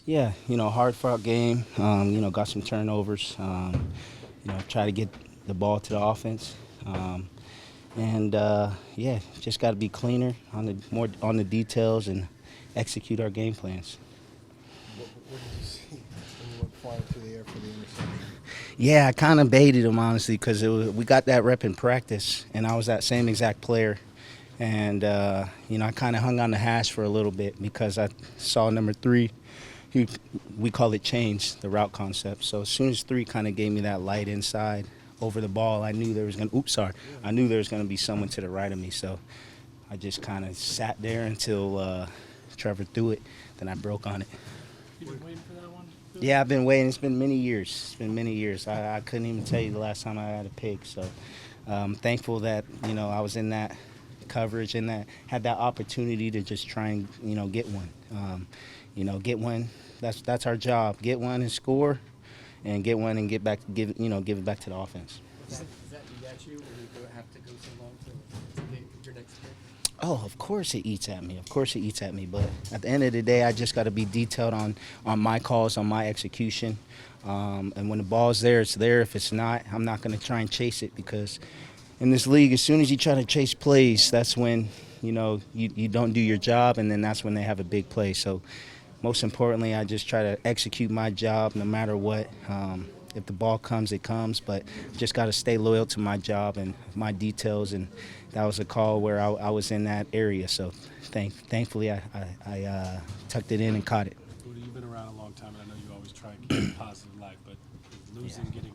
Yeah, hard-fought game. Got some turnovers. Try to get the ball to the offense, and yeah, just got to be cleaner on the more on the details and execute our game plans. What did you see when you went flying through the air for the interception? Yeah, I kind of baited him honestly because we got that rep in practice, and I was that same exact player. And I kind of hung on the hash for a little bit because I saw number 3. We call it change, the route concept. So as soon as 3 kind of gave me that light inside over the ball, I knew there was going to. Oops, sorry. I knew there was going to be someone to the right of me. So I just kind of sat there until Trevor threw it. Then I broke on it. You been waiting for that one? Yeah, I've been waiting. It's been many years. I couldn't even tell you the last time I had a pick. So I'm thankful that I was in that coverage and that had that opportunity to just try and get one. Get one. That's our job. Get one and score, and get one and give it back to the offense. Is that eat at you when you have to go so long to get your next pick? Oh, of course it eats at me. But at the end of the day, I just got to be detailed on my calls, on my execution. And when the ball's there, it's there. If it's not, I'm not going to try and chase it because in this league, as soon as you try to chase plays, that's when, you don't do your job, and then that's when they have a big play. So most importantly, I just try to execute my job no matter what. If the ball comes, it comes, but just got to stay loyal to my job and my details, and that was a call where I was in that area. So thankfully, I tucked it in and caught it. Budda, you've been around a long time, and I know you always try and keep a positive life, but is losing getting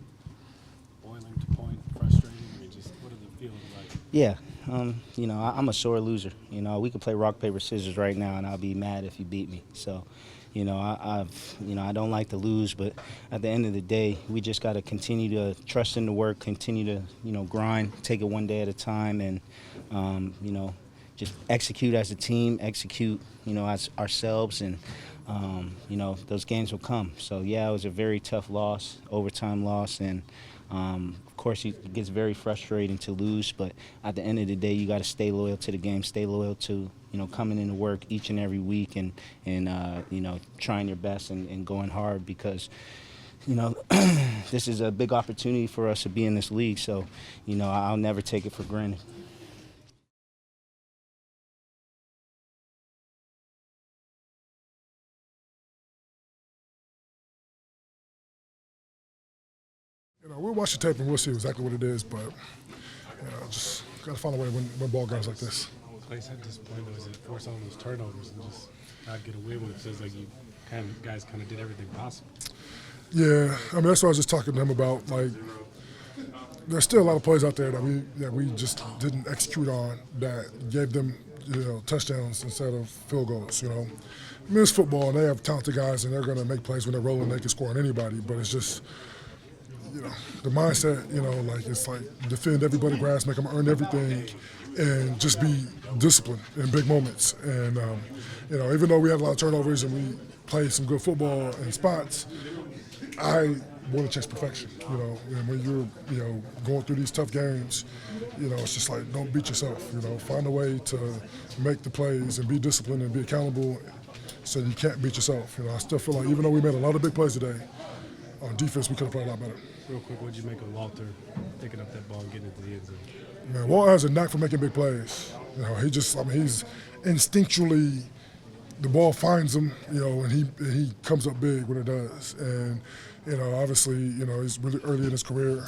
boiling to point, frustrating? I mean, just what are the feelings like? Yeah, I'm a sore loser. We could play rock, paper, scissors right now, and I'll be mad if you beat me. So, I don't like to lose, but at the end of the day, we just got to continue to trust in the work, continue to, grind, take it one day at a time, and, just execute as a team, execute, as ourselves, and, those games will come. So, yeah, it was a very tough loss, overtime loss, and, of course, it gets very frustrating to lose, but at the end of the day, you got to stay loyal to the game, stay loyal to, coming into work each and every week and trying your best and going hard because, this is a big opportunity for us to be in this league. So, I'll never take it for granted. We'll watch the tape and we'll see exactly what it is, but just got to find a way to win ball games like this. Place at this point, though, is it force all those turnovers and just not get away with it? It feels like you guys kind of did everything possible. Yeah, I mean, that's what I was just talking to him about. Like, there's still a lot of plays out there that we just didn't execute on that gave them, touchdowns instead of field goals, I mean, it's football, and they have talented guys, and they're going to make plays when they're rolling. They can score on anybody, but it's just, the mindset, it's like defend everybody grass, make them earn everything, and just be disciplined in big moments. And, even though we had a lot of turnovers and we played some good football in spots, I want to chase perfection, and when you're, going through these tough games, it's just like, don't beat yourself, find a way to make the plays and be disciplined and be accountable so you can't beat yourself. I still feel like even though we made a lot of big plays today, on defense, we could have played a lot better. Real quick, what did you make of Walter picking up that ball and getting into the end zone? Man, Walter has a knack for making big plays. He's instinctually, the ball finds him, and he comes up big when it does. And, obviously, he's really early in his career.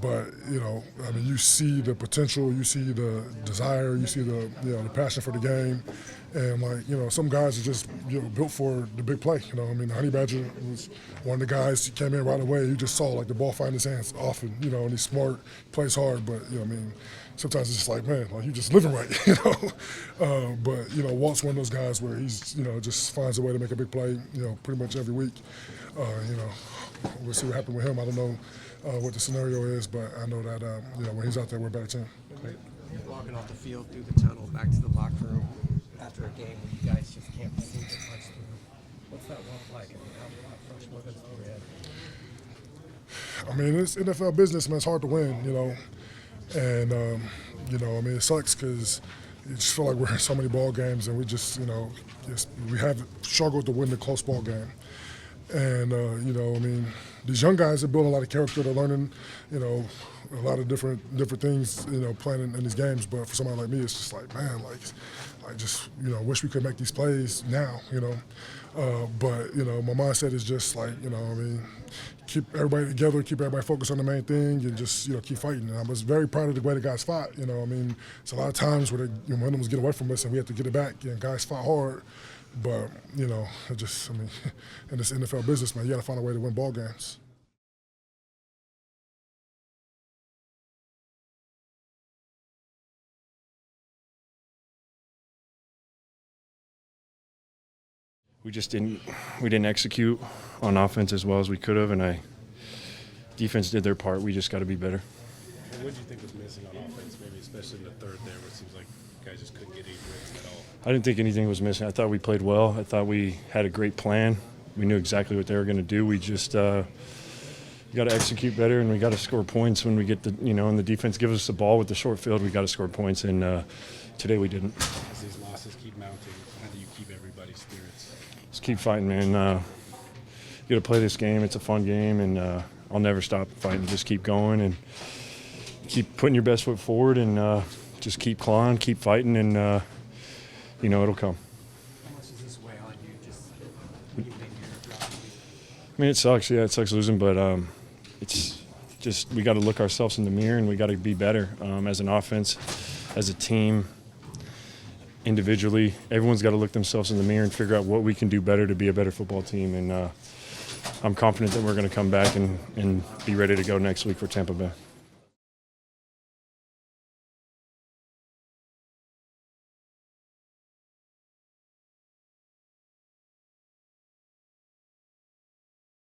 But, you see the potential, you see the desire, you see the passion for the game. And, some guys are just, built for the big play. The Honey Badger was one of the guys who came in right away. You just saw, the ball find his hands often, and he's smart, plays hard. But, sometimes it's just like, man, you just living right, But, Walt's one of those guys where he's, just finds a way to make a big play, pretty much every week. We'll see what happens with him. I don't know what the scenario is, but I know that, when he's out there, we're a better team. Great. Walking off the field through the tunnel back to the locker room after a game where you guys just can't seem to punch through. What's that walk like? How much more than it's NFL business, man. It's hard to win, And, it sucks because, you just feel like we're in so many ball games, and we just, we have struggled to win the close ball game. And, these young guys are building a lot of character. They're learning, a lot of different things, playing in these games. But for somebody like me, it's just like, man, I just, wish we could make these plays now, But, my mindset is just like, keep everybody together, keep everybody focused on the main thing, and just, keep fighting. And I was very proud of the way the guys fought. It's a lot of times where the momentum was getting away from us and we had to get it back. And guys fought hard. But, in this NFL business, man, you got to find a way to win ball games. We didn't execute on offense as well as we could have, and defense did their part. We just got to be better. And what did you think was missing on offense, maybe especially in the third there, where it seems like guys just couldn't get any rhythm at all? I didn't think anything was missing. I thought we played well. I thought we had a great plan. We knew exactly what they were going to do. We just got to execute better, and we got to score points when we get and the defense gives us the ball with the short field. We got to score points, and today we didn't. As these losses keep mounting, how do you keep everybody's spirits? Just keep fighting, man. You got to play this game. It's a fun game, and I'll never stop fighting. Just keep going and keep putting your best foot forward, and just keep clawing, keep fighting, and it'll come. How much does this weigh on you just when you think you're dropping? I mean, it sucks. Yeah, it sucks losing, but it's just we got to look ourselves in the mirror, and we got to be better as an offense, as a team, individually. Everyone's got to look themselves in the mirror and figure out what we can do better to be a better football team. And I'm confident that we're going to come back and be ready to go next week for Tampa Bay.